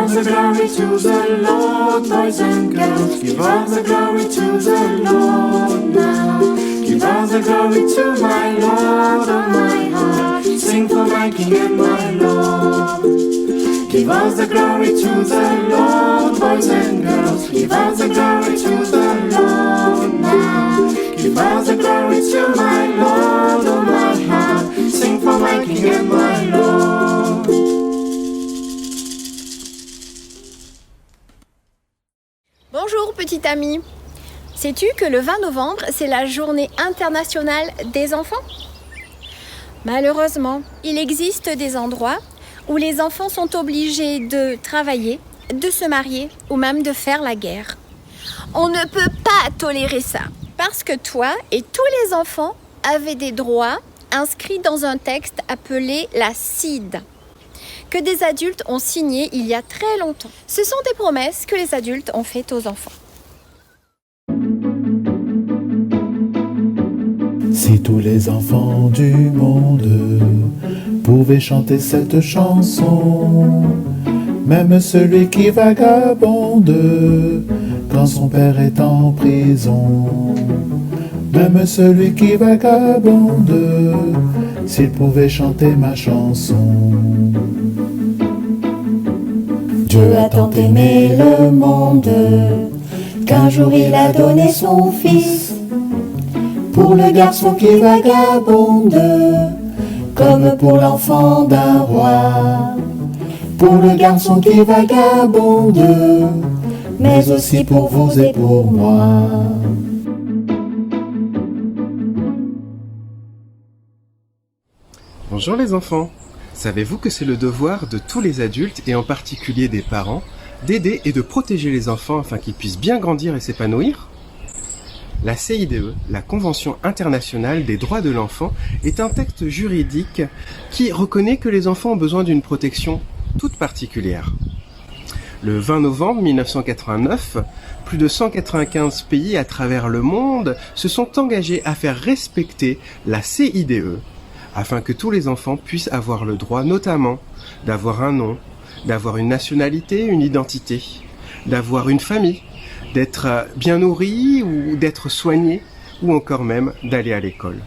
all the glory to the Lord, boys and girls. Give all the glory to the Lord now. Give all the glory to my Lord, oh my heart. Sing for my King and my Lord. Give all the glory to the Lord, boys and girls. Give all the glory to the Lord now. Give all the glory to my Lord, oh my heart. Sing for my King and my Lord. Bonjour petit ami. Sais-tu que le 20 novembre, c'est la journée internationale des enfants ? Malheureusement, il existe des endroits où les enfants sont obligés de travailler, de se marier ou même de faire la guerre. On ne peut pas tolérer ça parce que toi et tous les enfants avaient des droits inscrits dans un texte appelé la CIDE, que des adultes ont signé il y a très longtemps. Ce sont des promesses que les adultes ont faites aux enfants. Si tous les enfants du monde pouvaient chanter cette chanson, même celui qui vagabonde quand son père est en prison, même celui qui vagabonde, s'il pouvait chanter ma chanson. Dieu a tant aimé le monde qu'un jour il a donné son fils pour le garçon qui vagabonde, comme pour l'enfant d'un roi. Pour le garçon qui vagabonde, mais aussi pour vous et pour moi. Bonjour les enfants. Savez-vous que c'est le devoir de tous les adultes, et en particulier des parents, d'aider et de protéger les enfants afin qu'ils puissent bien grandir et s'épanouir ? La CIDE, la Convention internationale des droits de l'enfant, est un texte juridique qui reconnaît que les enfants ont besoin d'une protection toute particulière. Le 20 novembre 1989, plus de 195 pays à travers le monde se sont engagés à faire respecter la CIDE, afin que tous les enfants puissent avoir le droit notamment d'avoir un nom, d'avoir une nationalité, une identité, d'avoir une famille, d'être bien nourri ou d'être soigné, ou encore même d'aller à l'école.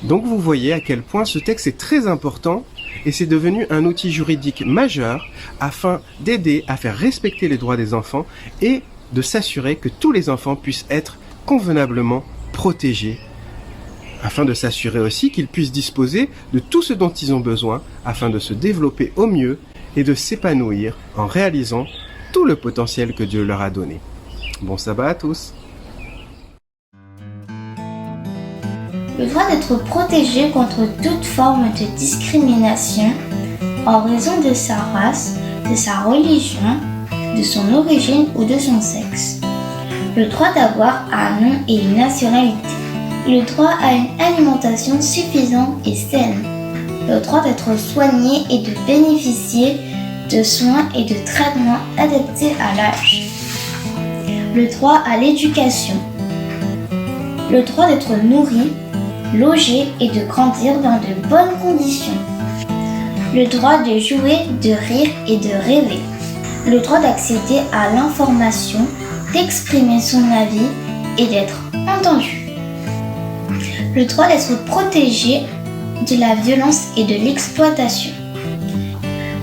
Donc vous voyez à quel point ce texte est très important et c'est devenu un outil juridique majeur afin d'aider à faire respecter les droits des enfants et de s'assurer que tous les enfants puissent être convenablement protégés, afin de s'assurer aussi qu'ils puissent disposer de tout ce dont ils ont besoin afin de se développer au mieux et de s'épanouir en réalisant tout le potentiel que Dieu leur a donné. Bon sabbat à tous. Le droit d'être protégé contre toute forme de discrimination en raison de sa race, de sa religion, de son origine ou de son sexe. Le droit d'avoir un nom et une nationalité. Le droit à une alimentation suffisante et saine. Le droit d'être soigné et de bénéficier de soins et de traitements adaptés à l'âge. Le droit à l'éducation. Le droit d'être nourri, logé et de grandir dans de bonnes conditions. Le droit de jouer, de rire et de rêver. Le droit d'accéder à l'information, d'exprimer son avis et d'être entendu. Le droit d'être protégé de la violence et de l'exploitation.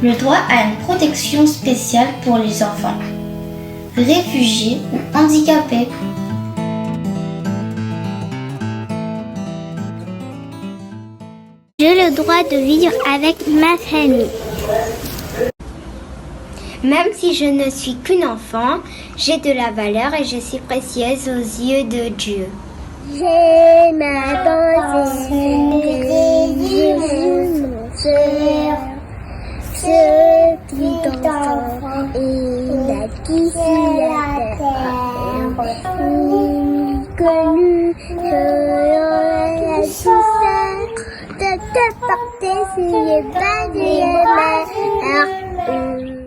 Le droit à une protection spéciale pour les enfants, réfugiés ou handicapés. J'ai le droit de vivre avec ma famille. Même si je ne suis qu'une enfant, j'ai de la valeur et je suis précieuse aux yeux de Dieu. J'ai ma pensée, Jésus, mon cœur, ce petit enfant, il a qui sur la terre, connu, la puissance de te porter sur les bras de la mer.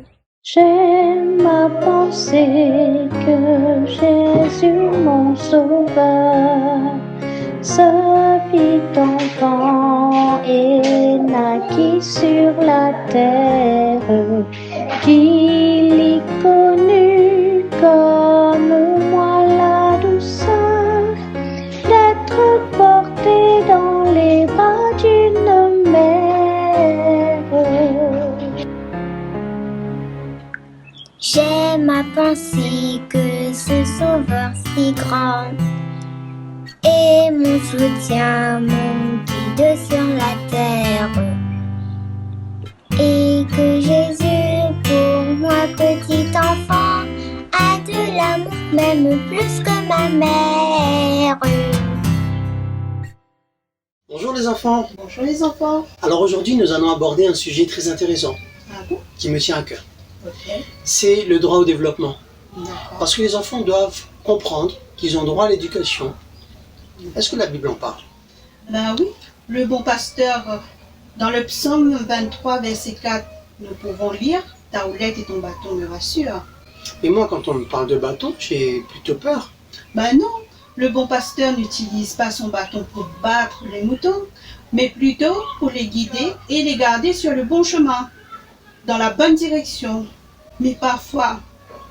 J'aime à penser que Jésus, mon sauveur, se fit enfant et naquit sur la terre, qu'il pensé que ce sauveur si grand est mon soutien, mon guide sur la terre. Et que Jésus, pour moi petit enfant, a de l'amour même plus que ma mère. Bonjour les enfants. Bonjour les enfants. Alors aujourd'hui nous allons aborder un sujet très intéressant qui me tient à cœur. C'est le droit au développement. Parce que les enfants doivent comprendre qu'ils ont droit à l'éducation. Est-ce que la Bible en parle? Ben oui, le bon pasteur, dans le psaume 23, verset 4, nous pouvons lire « Ta houlette et ton bâton me rassurent ». Et moi quand on me parle de bâton, j'ai plutôt peur. Ben non, le bon pasteur n'utilise pas son bâton pour battre les moutons, mais plutôt pour les guider et les garder sur le bon chemin, dans la bonne direction, mais parfois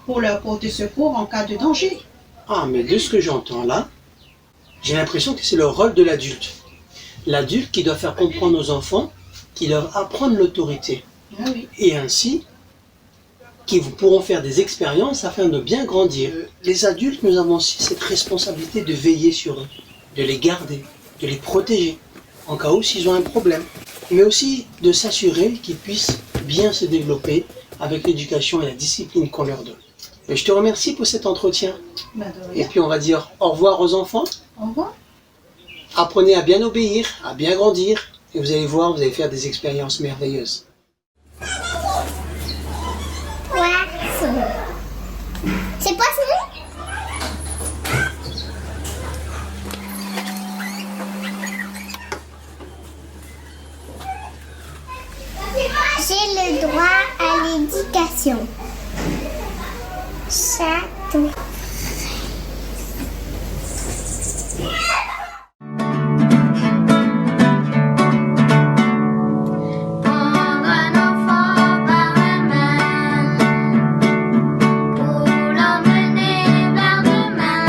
pour leur porter secours en cas de danger. Ah, mais de ce que j'entends là, j'ai l'impression que c'est le rôle de l'adulte. L'adulte qui doit faire comprendre aux enfants, qui doivent apprendre l'autorité. Ah oui. Et ainsi, qui pourront faire des expériences afin de bien grandir. Les adultes, nous avons aussi cette responsabilité de veiller sur eux, de les garder, de les protéger, en cas où s'ils ont un problème. Mais aussi de s'assurer qu'ils puissent bien se développer avec l'éducation et la discipline qu'on leur donne. Et je te remercie pour cet entretien. Ben de Et rien. puis on va dire au revoir aux enfants. Au revoir. Apprenez à bien obéir, à bien grandir. Et vous allez voir, vous allez faire des expériences merveilleuses. Poisson. C'est poisson? J'ai le droit à l'éducation. Chaton. Prendre un enfant par la main pour l'emmener vers demain,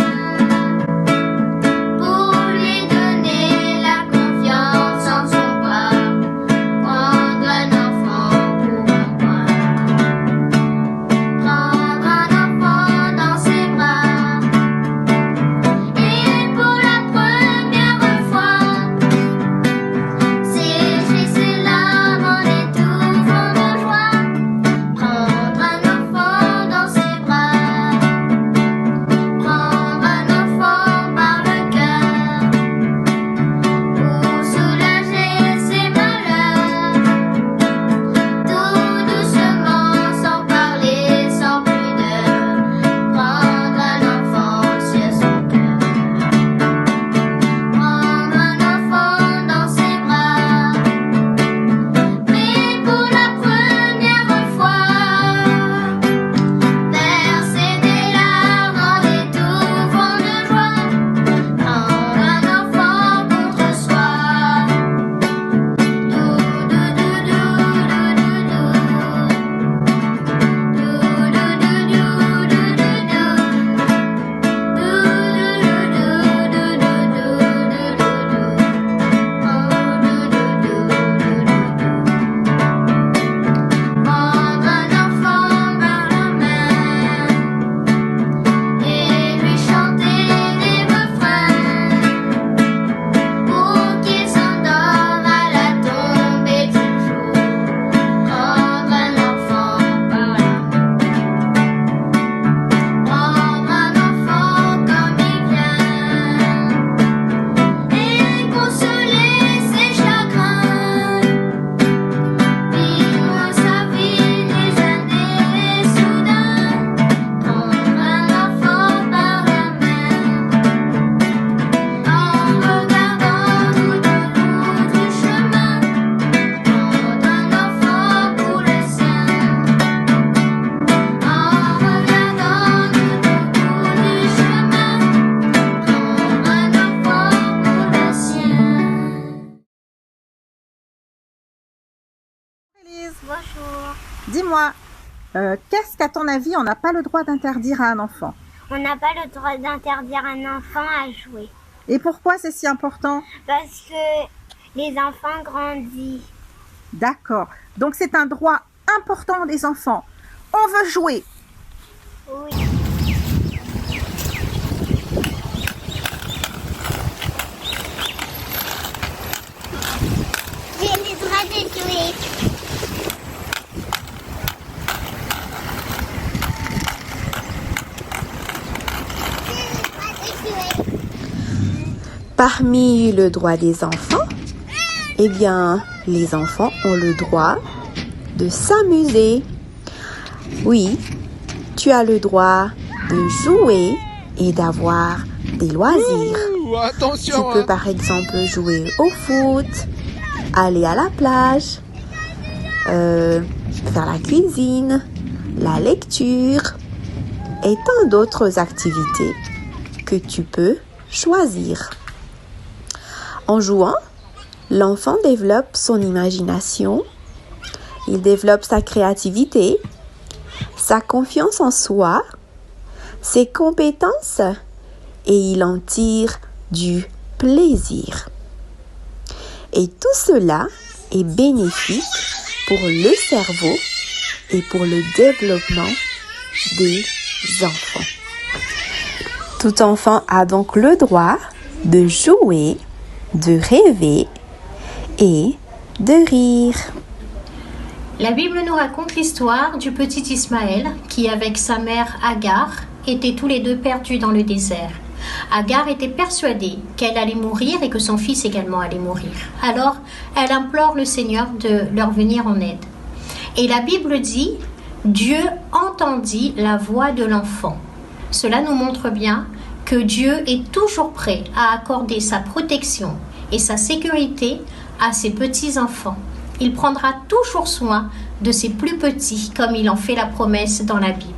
pour lui donner la confiance en son bras. Prendre un enfant pour un bras, prendre un enfant dans ses bras, et pour la première fois, sécher ses larmes en étouffant de joie. Prendre un enfant dans ses bras, prendre un enfant par le cœur, pour soulager ses malheurs, tout doucement, sans parler, sans pudeur. Prendre un enfant sur son cœur, prendre un enfant dans ses bras, mais pour la première fois, verser des larmes en étouffant de joie. Prendre un enfant contre soi. Prendre un enfant par la main et lui chanter des refrains pour qu'il s'endorme à la tombée du jour. Prendre un enfant par la main, prendre un enfant comme il vient et consoler ses chagrins, vivre sa vie déjeunée soudain. Prendre un enfant par la main, en regardant tout au bout du chemin. Prendre un enfant pour le sien, en regardant tout au bout du chemin. Prendre un enfant pour le sien. Élise, Bonjour. dis-moi, qu'est-ce qu'à ton avis on n'a pas le droit d'interdire à un enfant? On n'a pas le droit d'interdire un enfant à jouer. Et pourquoi c'est si important? Parce que les enfants grandissent. D'accord. Donc c'est un droit important des enfants. On veut jouer. J'ai le droit de jouer. Parmi le droit des enfants, eh bien, les enfants ont le droit de s'amuser. Oui, tu as le droit de jouer et d'avoir des loisirs. Attention, Tu peux par exemple jouer au foot, aller à la plage, faire la cuisine, la lecture et tant d'autres activités que tu peux choisir. En jouant, l'enfant développe son imagination, il développe sa créativité, sa confiance en soi, ses compétences et il en tire du plaisir. Et tout cela est bénéfique pour le cerveau et pour le développement des enfants. Tout enfant a donc le droit de jouer, de rêver et de rire. La Bible nous raconte l'histoire du petit Ismaël qui, avec sa mère Agar, étaient tous les deux perdus dans le désert. Agar était persuadée qu'elle allait mourir et que son fils également allait mourir. Alors, elle implore le Seigneur de leur venir en aide. Et la Bible dit, Dieu entendit la voix de l'enfant. Cela nous montre bien que Dieu est toujours prêt à accorder sa protection et sa sécurité à ses petits-enfants. Il prendra toujours soin de ses plus petits, comme il en fait la promesse dans la Bible.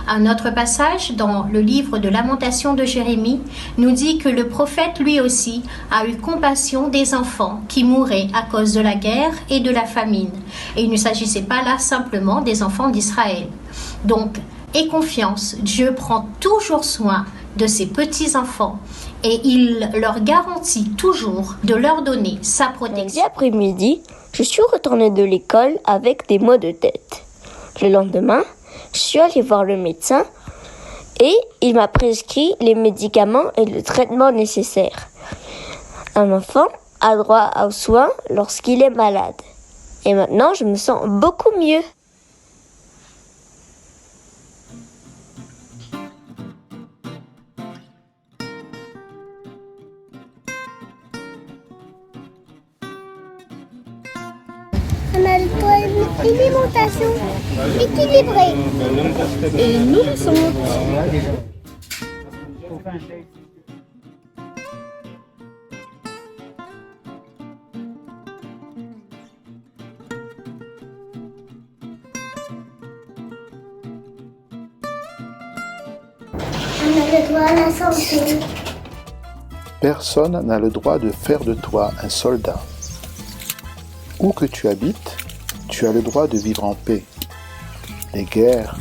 Un autre passage dans le livre de Lamentations de Jérémie nous dit que le prophète lui aussi a eu compassion des enfants qui mouraient à cause de la guerre et de la famine. Et il ne s'agissait pas là simplement des enfants d'Israël. Donc, aie confiance, Dieu prend toujours soin de ses petits-enfants et il leur garantit toujours de leur donner sa protection. Lundi après-midi, je suis retournée de l'école avec des maux de tête. Le lendemain, je suis allée voir le médecin et il m'a prescrit les médicaments et le traitement nécessaire. Un enfant a droit aux soins lorsqu'il est malade. Et maintenant, je me sens beaucoup mieux. On a le droit à une alimentation équilibrée. Et nous le sommes. On a le droit à la santé. Personne n'a le droit de faire de toi un soldat. Où que tu habites, tu as le droit de vivre en paix. Les guerres,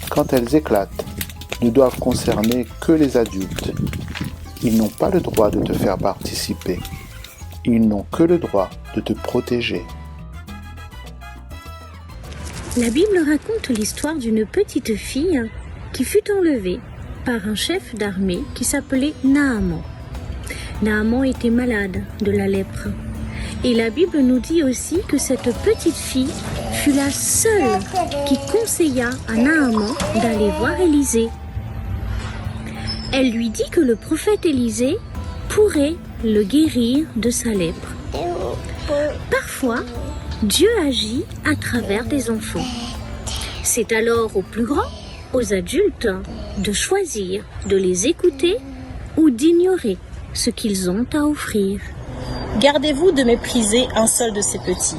quand elles éclatent, ne doivent concerner que les adultes. Ils n'ont pas le droit de te faire participer. Ils n'ont que le droit de te protéger. La Bible raconte l'histoire d'une petite fille qui fut enlevée par un chef d'armée qui s'appelait Naaman. Naaman était malade de la lèpre. Et la Bible nous dit aussi que cette petite fille fut la seule qui conseilla à Naaman d'aller voir Élisée. Elle lui dit que le prophète Élisée pourrait le guérir de sa lèpre. Parfois, Dieu agit à travers des enfants. C'est alors aux plus grands, aux adultes, de choisir de les écouter ou d'ignorer ce qu'ils ont à offrir. Gardez-vous de mépriser un seul de ces petits,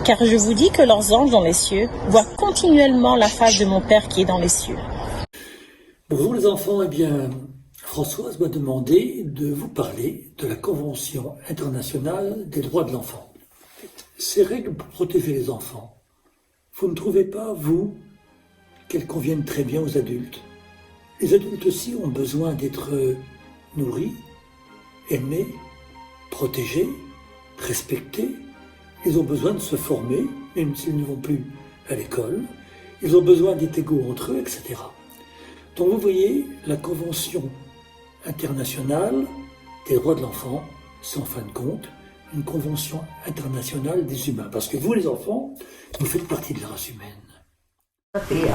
car je vous dis que leurs anges dans les cieux voient continuellement la face de mon Père qui est dans les cieux. Bonjour les enfants, eh bien, Françoise m'a demandé de vous parler de la Convention internationale des droits de l'enfant. Ces règles pour protéger les enfants, vous ne trouvez pas, vous, qu'elles conviennent très bien aux adultes? Les adultes aussi ont besoin d'être nourris, aimés, protégés, respectés. Ils ont besoin de se former, même s'ils ne vont plus à l'école. Ils ont besoin d'être égaux entre eux, etc. Donc vous voyez, la Convention internationale des droits de l'enfant, c'est en fin de compte une convention internationale des humains. Parce que vous, les enfants, vous faites partie de la race humaine.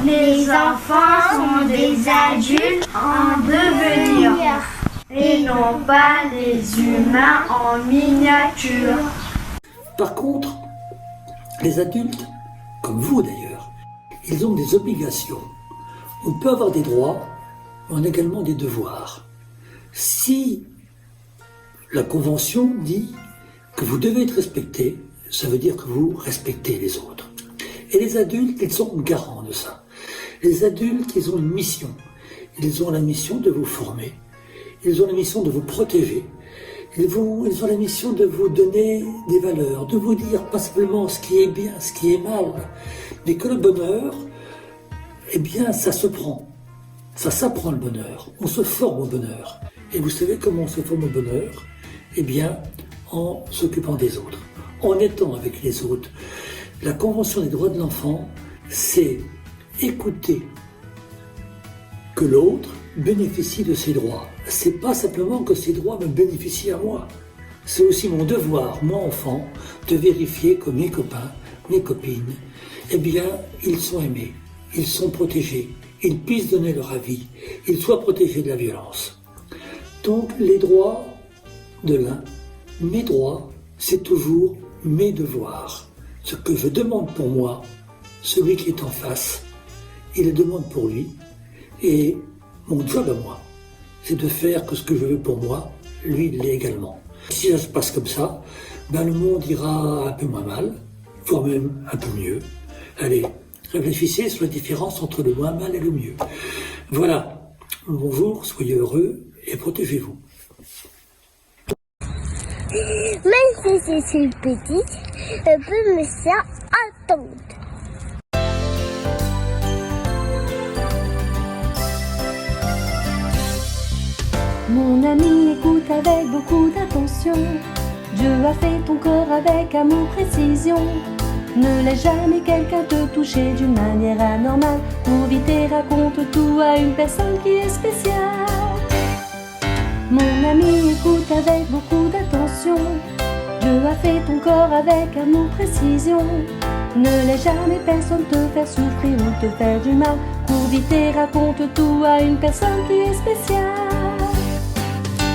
Les enfants sont des adultes en devenir et non pas des humains en miniature. Par contre, les adultes, comme vous d'ailleurs, ils ont des obligations. On peut avoir des droits, mais on a également des devoirs. Si la Convention dit que vous devez être respecté, ça veut dire que vous respectez les autres. Et les adultes, ils sont garants de ça. Les adultes, ils ont une mission. Ils ont la mission de vous former. Ils ont la mission de vous protéger. Ils ont la mission de vous donner des valeurs, de vous dire pas simplement ce qui est bien, ce qui est mal, mais que le bonheur, eh bien, ça se prend. Ça s'apprend le bonheur. On se forme au bonheur. Et vous savez comment on se forme au bonheur? Eh bien, en s'occupant des autres, en étant avec les autres. La Convention des droits de l'enfant, c'est écouter que l'autre bénéficie de ses droits. C'est pas simplement que ses droits me bénéficient à moi. C'est aussi mon devoir, moi enfant, de vérifier que mes copains, mes copines, eh bien, ils sont aimés, ils sont protégés, ils puissent donner leur avis, ils soient protégés de la violence. Donc, les droits de l'un, mes droits, c'est toujours mes devoirs. Ce que je demande pour moi, celui qui est en face, il le demande pour lui. Et mon job à moi, c'est de faire que ce que je veux pour moi, lui, il l'est également. Si ça se passe comme ça, ben le monde ira un peu moins mal, voire même un peu mieux. Allez, réfléchissez sur la différence entre le moins mal et le mieux. Voilà. Bonjour, soyez heureux et protégez-vous. Même si je suis petite, je peux me faire attendre. Mon ami, écoute avec beaucoup d'attention. Dieu a fait ton corps avec amour, précision. Ne laisse jamais quelqu'un te toucher d'une manière anormale. Pour éviter, raconte tout à une personne qui est spéciale. Mon ami, écoute avec beaucoup d'attention. Dieu a fait ton corps avec amour, précision. Ne laisse jamais personne te faire souffrir ou te faire du mal. Pour éviter, raconte tout à une personne qui est spéciale.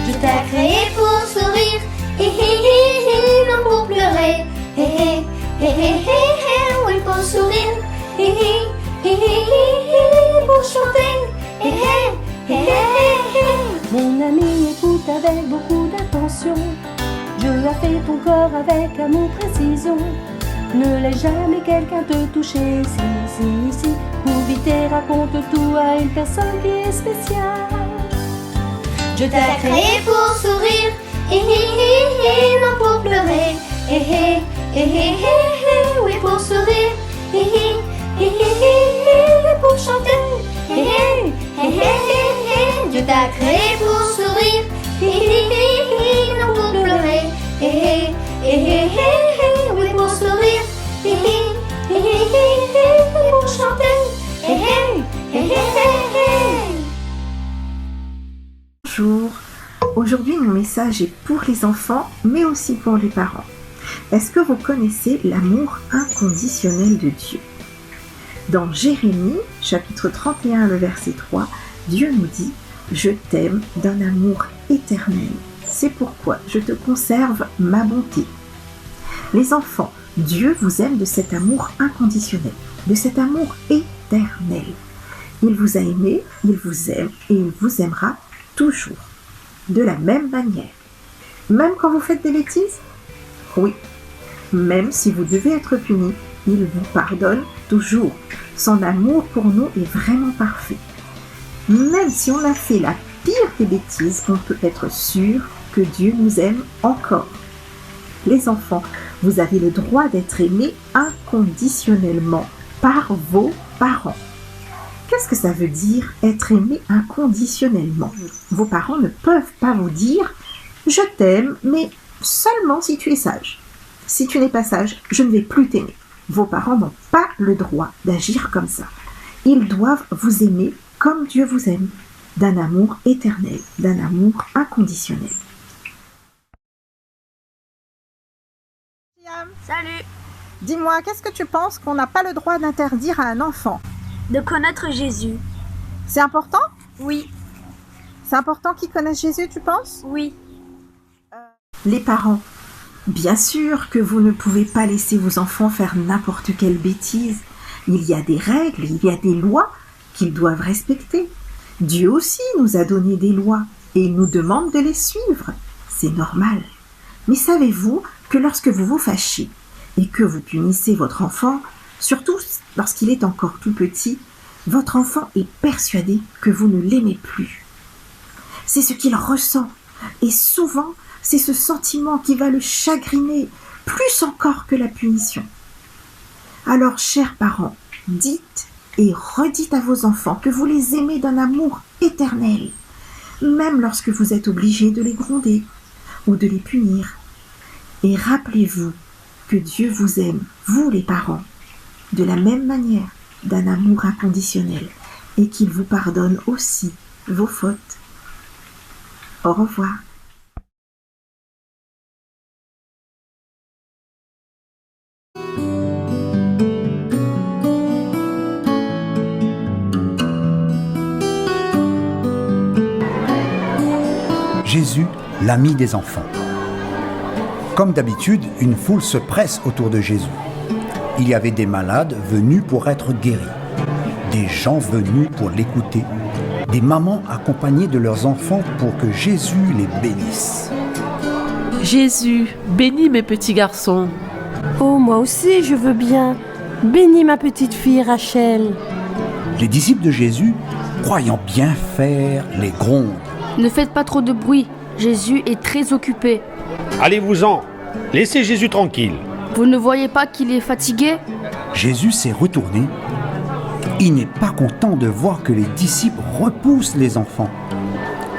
Je t'ai créé pour sourire, non pour pleurer. Oui, pour sourire, pour chanter. Mon ami, écoute avec beaucoup d'attention. Dieu a fait ton corps avec amour, précision. Ne laisse jamais quelqu'un te toucher, si. Pour éviter, raconte tout à une personne qui est spéciale. Je t'ai créé pour sourire, non pour pleurer. Oui, pour sourire, pour chanter. Dieu t'a créé pour sourire, non pour pleurer. Oui, pour sourire, pour chanter. Bonjour, aujourd'hui mon message est pour les enfants mais aussi pour les parents. Est-ce que vous connaissez l'amour inconditionnel de Dieu? Dans Jérémie, chapitre 31, le verset 3, Dieu nous dit « Je t'aime d'un amour éternel, c'est pourquoi je te conserve ma bonté. » Les enfants, Dieu vous aime de cet amour inconditionnel, de cet amour éternel. Il vous a aimé, il vous aime et il vous aimera toujours, de la même manière. Même quand vous faites des bêtises? Oui. Même si vous devez être puni, il vous pardonne toujours. Son amour pour nous est vraiment parfait. Même si on a fait la pire des bêtises, on peut être sûr que Dieu nous aime encore. Les enfants, vous avez le droit d'être aimés inconditionnellement par vos parents. Qu'est-ce que ça veut dire être aimé inconditionnellement? Vos parents ne peuvent pas vous dire « Je t'aime, mais seulement si tu es sage. Si tu n'es pas sage, je ne vais plus t'aimer. » Vos parents n'ont pas le droit d'agir comme ça. Ils doivent vous aimer comme Dieu vous aime, d'un amour éternel, d'un amour inconditionnel. Salut. Dis-moi, qu'est-ce que tu penses qu'on n'a pas le droit d'interdire à un enfant? De connaître Jésus. C'est important? Oui. C'est important qu'ils connaissent Jésus, tu penses? Oui. Les parents, bien sûr que vous ne pouvez pas laisser vos enfants faire n'importe quelle bêtise. Il y a des règles, il y a des lois qu'ils doivent respecter. Dieu aussi nous a donné des lois et il nous demande de les suivre. C'est normal. Mais savez-vous que lorsque vous vous fâchez et que vous punissez votre enfant, surtout lorsqu'il est encore tout petit, votre enfant est persuadé que vous ne l'aimez plus. C'est ce qu'il ressent et souvent c'est ce sentiment qui va le chagriner plus encore que la punition. Alors, chers parents, dites et redites à vos enfants que vous les aimez d'un amour éternel, même lorsque vous êtes obligés de les gronder ou de les punir. Et rappelez-vous que Dieu vous aime, vous les parents, de la même manière, d'un amour inconditionnel, et qu'il vous pardonne aussi vos fautes. Au revoir. Jésus, l'ami des enfants. Comme d'habitude, une foule se presse autour de Jésus. Il y avait des malades venus pour être guéris, des gens venus pour l'écouter, des mamans accompagnées de leurs enfants pour que Jésus les bénisse. Jésus, bénis mes petits garçons. Oh, moi aussi, je veux bien. Bénis ma petite fille Rachel. Les disciples de Jésus, croyant bien faire, les grondent. Ne faites pas trop de bruit, Jésus est très occupé. Allez-vous-en, laissez Jésus tranquille. Vous ne voyez pas qu'il est fatigué? Jésus s'est retourné. Il n'est pas content de voir que les disciples repoussent les enfants.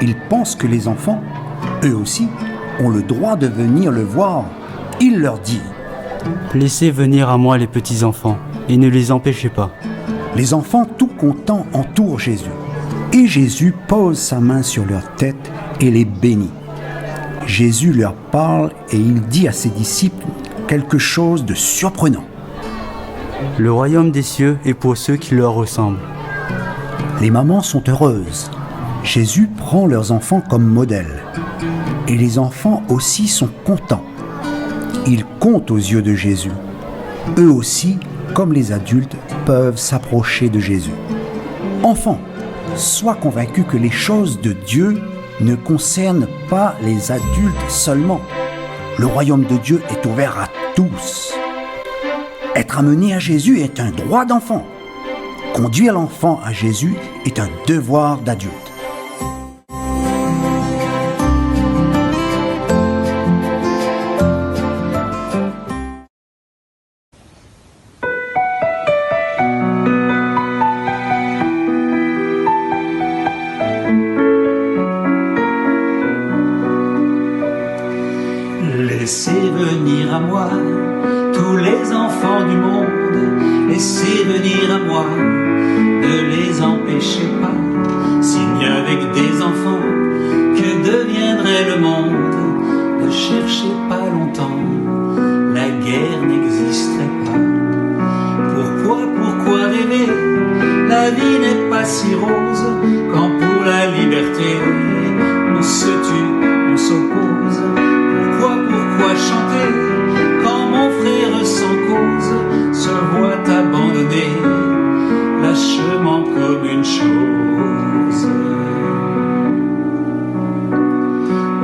Il pense que les enfants, eux aussi, ont le droit de venir le voir. Il leur dit: Laissez venir à moi les petits-enfants, et ne les empêchez pas. Les enfants, tout contents, entourent Jésus. Et Jésus pose sa main sur leur tête et les bénit. Jésus leur parle et il dit à ses disciples quelque chose de surprenant. Le royaume des cieux est pour ceux qui leur ressemblent. Les mamans sont heureuses. Jésus prend leurs enfants comme modèle. Et les enfants aussi sont contents. Ils comptent aux yeux de Jésus. Eux aussi, comme les adultes, peuvent s'approcher de Jésus. Enfants, sois convaincus que les choses de Dieu ne concernent pas les adultes seulement. Le royaume de Dieu est ouvert à tous. Être amené à Jésus est un droit d'enfant. Conduire l'enfant à Jésus est un devoir d'adulte. Laissez venir à moi tous les enfants du monde, laissez venir à moi, ne les empêchez pas. S'il n'y avait que des enfants, que deviendrait le monde? Ne cherchez pas longtemps, la guerre n'existerait pas. Pourquoi rêver? La vie n'est pas si rose, quand pour la liberté on se tue, on s'oppose. Pourquoi chanter quand mon frère sans cause se voit abandonné, lâchement comme une chose?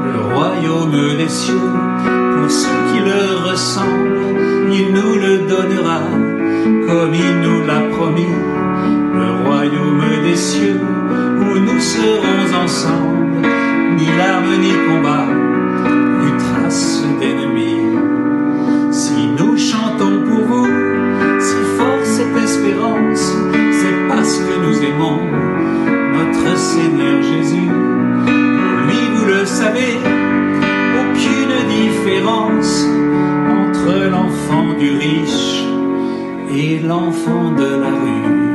Le royaume des cieux, pour ceux qui le ressemblent, il nous le donnera comme il nous l'a promis. Le royaume des cieux où nous serons ensemble, ni larmes ni combat, d'ennemis. Si nous chantons pour vous, si fort cette espérance, c'est parce que nous aimons notre Seigneur Jésus. Pour lui, vous le savez, aucune différence entre l'enfant du riche et l'enfant de la rue.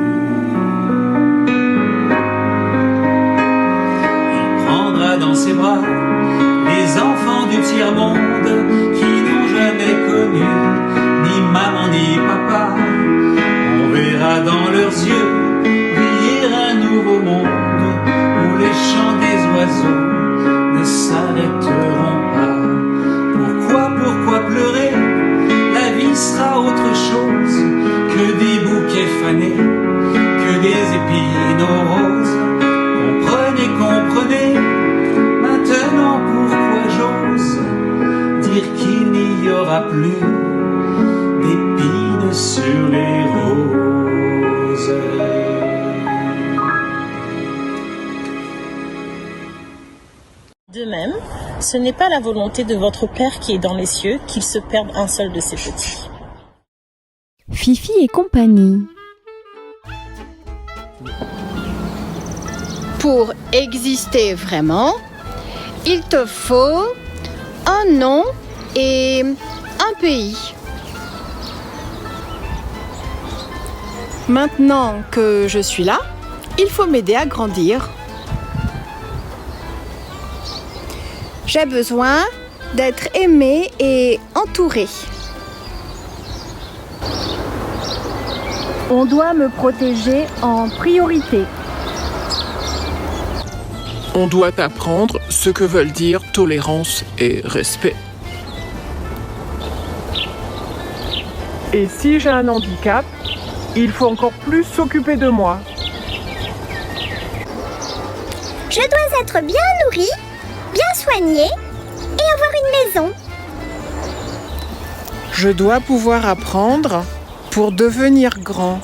fanées que des épines aux roses. Comprenez, comprenez, maintenant pourquoi j'ose dire qu'il n'y aura plus d'épines sur les roses. De même, ce n'est pas la volonté de votre Père qui est dans les cieux qu'il se perde un seul de ses petits. Fifi et compagnie. Pour exister vraiment, il te faut un nom et un pays. Maintenant que je suis là, il faut m'aider à grandir. J'ai besoin d'être aimée et entourée. On doit me protéger en priorité. On doit apprendre ce que veulent dire tolérance et respect. Et si j'ai un handicap, il faut encore plus s'occuper de moi. Je dois être bien nourrie, bien soignée et avoir une maison. Je dois pouvoir apprendre pour devenir grand.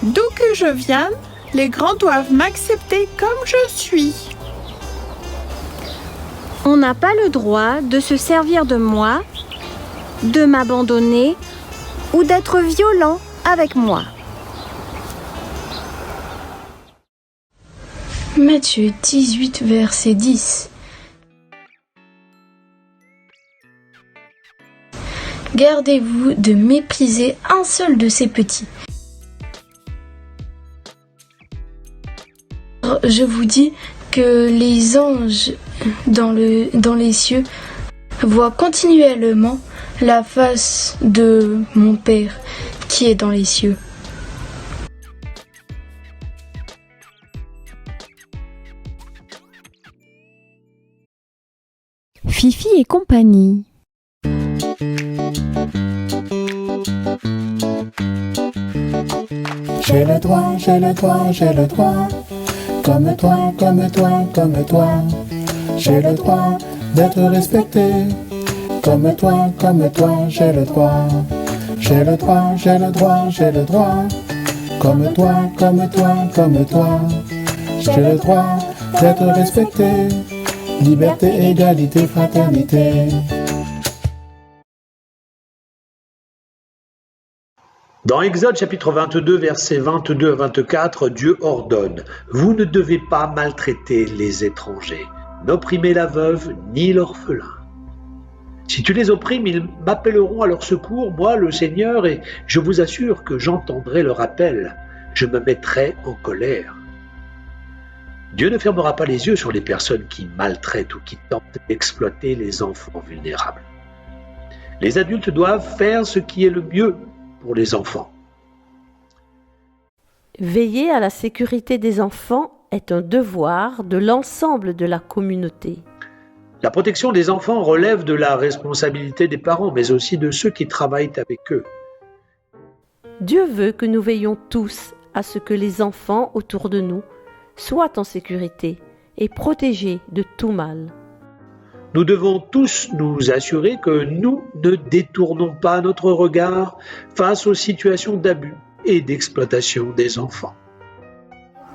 D'où que je vienne, les grands doivent m'accepter comme je suis. On n'a pas le droit de se servir de moi, de m'abandonner ou d'être violent avec moi. Matthieu 18, verset 10. Gardez-vous de mépriser un seul de ces petits. Je vous dis que les anges dans les cieux voient continuellement la face de mon Père qui est dans les cieux. Fifi et compagnie. J'ai le droit, j'ai le droit, j'ai le droit. Comme toi, comme toi, comme toi. J'ai le droit d'être respecté. Comme toi, j'ai le droit. J'ai le droit, j'ai le droit, j'ai le droit. Comme toi, comme toi, comme toi. J'ai le droit d'être respecté. Liberté, égalité, fraternité. Dans Exode chapitre 22, versets 22 à 24, Dieu ordonne « Vous ne devez pas maltraiter les étrangers, n'opprimez la veuve ni l'orphelin. Si tu les opprimes, ils m'appelleront à leur secours, moi le Seigneur, et je vous assure que j'entendrai leur appel. Je me mettrai en colère. » Dieu ne fermera pas les yeux sur les personnes qui maltraitent ou qui tentent d'exploiter les enfants vulnérables. Les adultes doivent faire ce qui est le mieux pour les enfants. Veiller à la sécurité des enfants est un devoir de l'ensemble de la communauté. La protection des enfants relève de la responsabilité des parents, mais aussi de ceux qui travaillent avec eux. Dieu veut que nous veillions tous à ce que les enfants autour de nous soient en sécurité et protégés de tout mal. Nous devons tous nous assurer que nous ne détournons pas notre regard face aux situations d'abus et d'exploitation des enfants.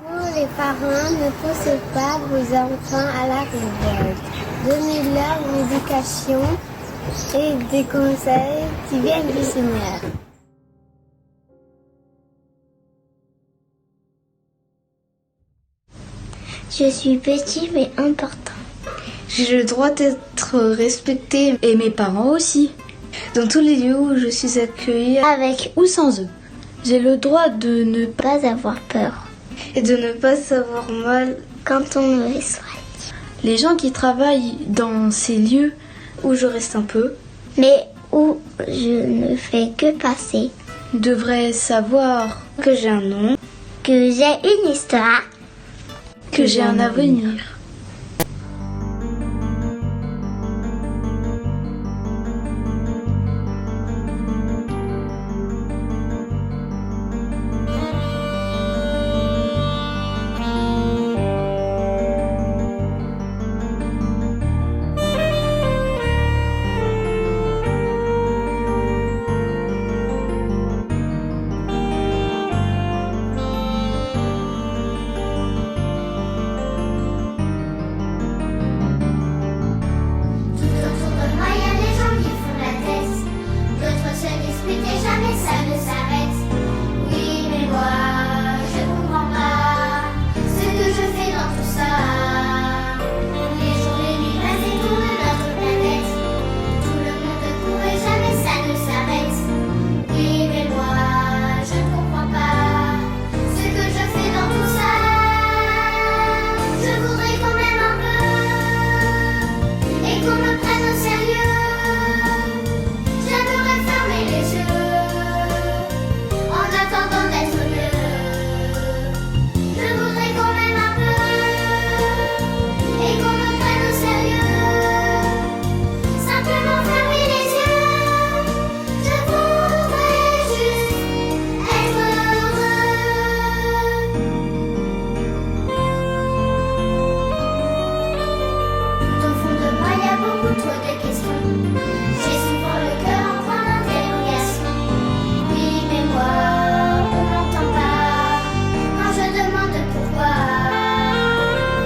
Vous, les parents, ne poussez pas vos enfants à la révolte. Donnez-leur une éducation et des conseils qui viennent du Seigneur. Je suis petit mais important. J'ai le droit d'être respecté et mes parents aussi. Dans tous les lieux où je suis accueillie, avec ou sans eux. J'ai le droit de ne pas avoir peur et de ne pas savoir mal quand on me souhaite. Les gens qui travaillent dans ces lieux où je reste un peu, mais où je ne fais que passer, devraient savoir que j'ai un nom, que j'ai une histoire, que j'ai un avenir. trop de questions. J'ai souvent le cœur en point d'interrogation. Oui, mais moi, on m'entend pas quand je demande pourquoi.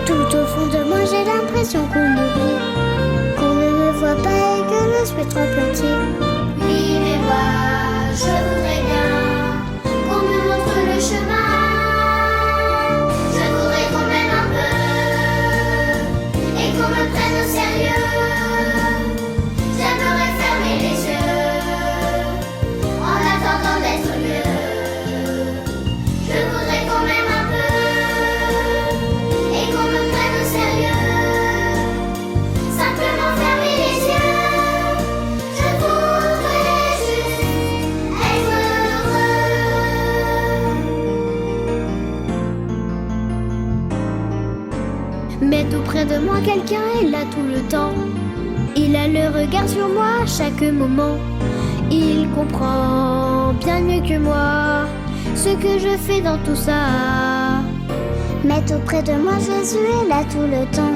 Tout au fond de moi, j'ai l'impression qu'on m'oublie, qu'on ne me voit pas et que je suis trop petit. Oui, mais moi, je voudrais bien qu'on me montre le chemin. Je voudrais qu'on m'aime un peu et qu'on me prenne au sérieux. J'aimerais fermer les yeux en attendant d'être mieux. Je voudrais qu'on m'aime un peu et qu'on me prenne au sérieux. Simplement fermer les yeux. Je voudrais juste être heureux. Mais tout près de moi, quelqu'un est là tout le temps. Il a le regard sur moi à chaque moment. Il comprend bien mieux que moi ce que je fais dans tout ça. Mais tout près de moi, Jésus est là tout le temps.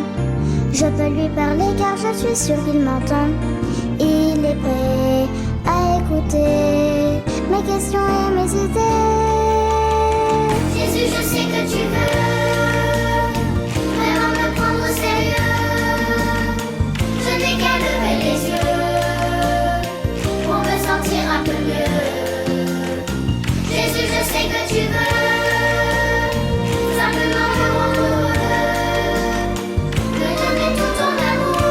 Je peux lui parler car je suis sûre qu'il m'entend. Il est prêt à écouter mes questions et mes idées. Jésus, je sais que tu veux vraiment me prendre au sérieux. Je n'ai qu'à lever les yeux pour me sentir un peu mieux. Jésus, je sais que tu veux simplement me rendre heureux, me donner tout ton amour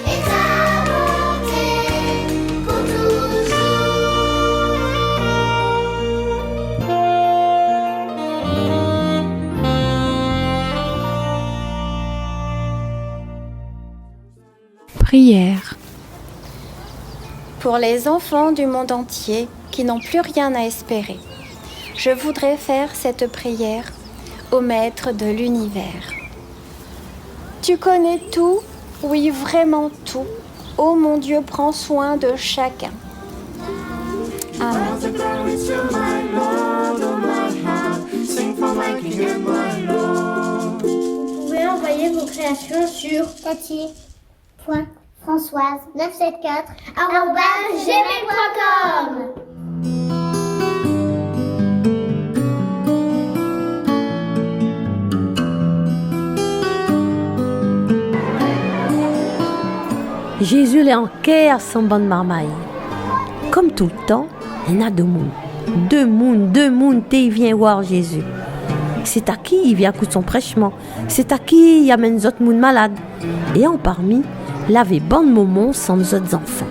et ta bonté pour Prière. Pour les enfants du monde entier qui n'ont plus rien à espérer, je voudrais faire cette prière au Maître de l'univers. Tu connais tout, oui vraiment tout. Ô mon Dieu, prends soin de chacun. Amen. Vous pouvez envoyer vos créations sur Cathy.Françoise974@gmail.com. Jésus est en quai sans bonne marmaille. Comme tout le temps, il y en a deux mondes, il vient voir Jésus. C'est à qui il vient écouter son prêchement, c'est à qui il amène les autres mondes malades. Et en parmi, il avait bon moment sans les autres enfants.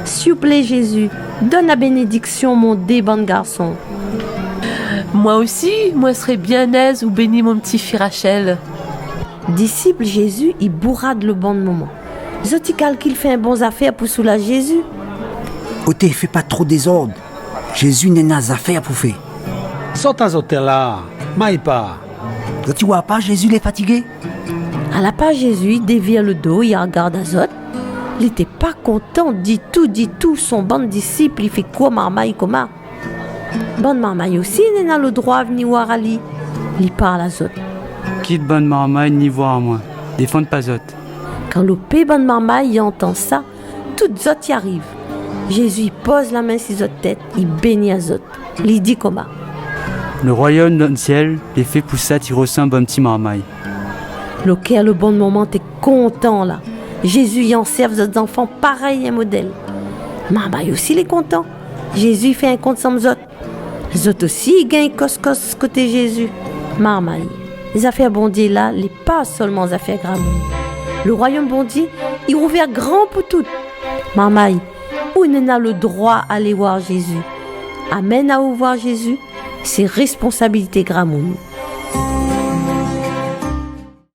S'il vous plaît Jésus, donne la bénédiction mon dé bon garçon. Moi aussi, moi serais bien aise ou béni mon petit fils Rachel. Disciple Jésus, il bourrade le bon moment. Zotical qu'il fait un bon affaire pour soulager Jésus. Oté, fais pas trop désordre. Jésus n'est pas affaire pour faire. Sors ta zoté là, maille pas. Tu vois pas, Jésus il est fatigué. À la page Jésus, il dévire le dos, il regarde Azot. Il était pas content, dit tout, son bon disciple, il fait quoi marmaille comment? Bonne marmaille aussi, il n'a le droit de venir voir Ali. Il parle à Azot. Quitte bonne marmaille, ni voir à moi. Défendre pas Zot. Quand le P bonne marmaille il entend ça, toute Zot y arrive. Jésus il pose la main sur Zot tête, il bénit Azot. Il dit comment? Le royaume dans le ciel, les fait pour ça, tu ressens un bon petit marmaille. Le cœur, le bon moment, t'es content là. Jésus y en serve aux enfants pareil un modèle. Marmaille aussi il est content. Jésus il fait un compte sans Zot. Zot aussi il gagne cos côté Jésus. Marmaille. Les affaires bondier là, les pas seulement les affaires grammes. Le royaume bondier, il ouvert grand pour tout. Marmaille, où n'en a le droit d'aller voir Jésus? Amène à voir Jésus, c'est responsabilité gramoun.